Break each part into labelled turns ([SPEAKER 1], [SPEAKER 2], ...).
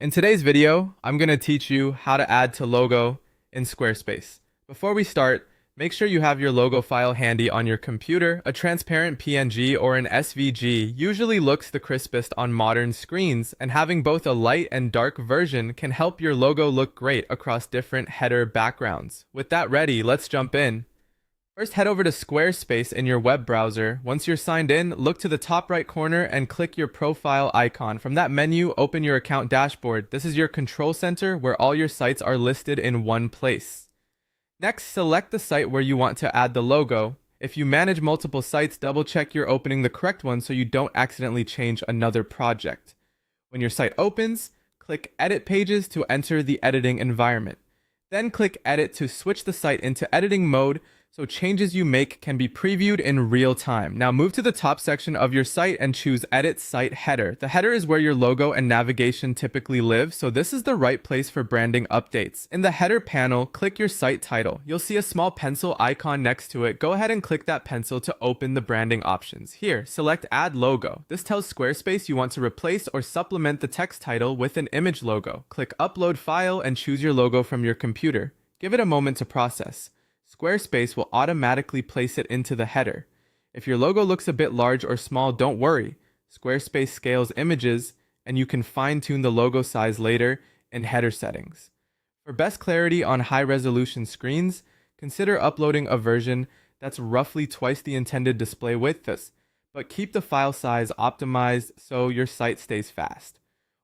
[SPEAKER 1] In today's video, I'm going to teach you how to add to logo in Squarespace. Before we start, make sure you have your logo file handy on your computer. A transparent PNG or an SVG usually looks the crispest on modern screens, and having both a light and dark version can help your logo look great across different header backgrounds. With that ready, let's jump in. First, head over to Squarespace in your web browser. Once you're signed in, look to the top right corner and click your profile icon. From that menu, open your account dashboard. This is your control center where all your sites are listed in one place. Next, select the site where you want to add the logo. If you manage multiple sites, double check you're opening the correct one so you don't accidentally change another project. When your site opens, click Edit Pages to enter the editing environment. Then click Edit to switch the site into editing mode so changes you make can be previewed in real time. Now move to the top section of your site and choose Edit Site Header. The header is where your logo and navigation typically live, so this is the right place for branding updates. In the header panel, click your site title. You'll see a small pencil icon next to it. Go ahead and click that pencil to open the branding options. Here, select Add Logo. This tells Squarespace you want to replace or supplement the text title with an image logo. Click Upload File and choose your logo from your computer. Give it a moment to process. Squarespace will automatically place it into the header. If your logo looks a bit large or small, don't worry. Squarespace scales images, and you can fine-tune the logo size later in header settings. For best clarity on high-resolution screens, consider uploading a version that's roughly twice the intended display width, but keep the file size optimized so your site stays fast.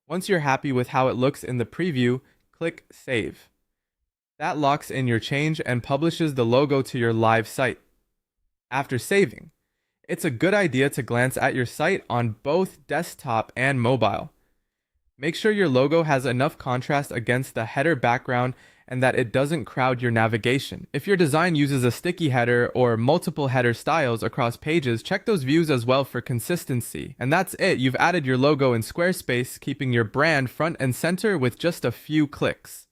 [SPEAKER 1] Once you're happy with how it looks in the preview, click Save. That locks in your change and publishes the logo to your live site. After saving, it's a good idea to glance at your site on both desktop and mobile. Make sure your logo has enough contrast against the header background and that it doesn't crowd your navigation. If your design uses a sticky header or multiple header styles across pages, check those views as well for consistency. And that's it, you've added your logo in Squarespace, keeping your brand front and center with just a few clicks.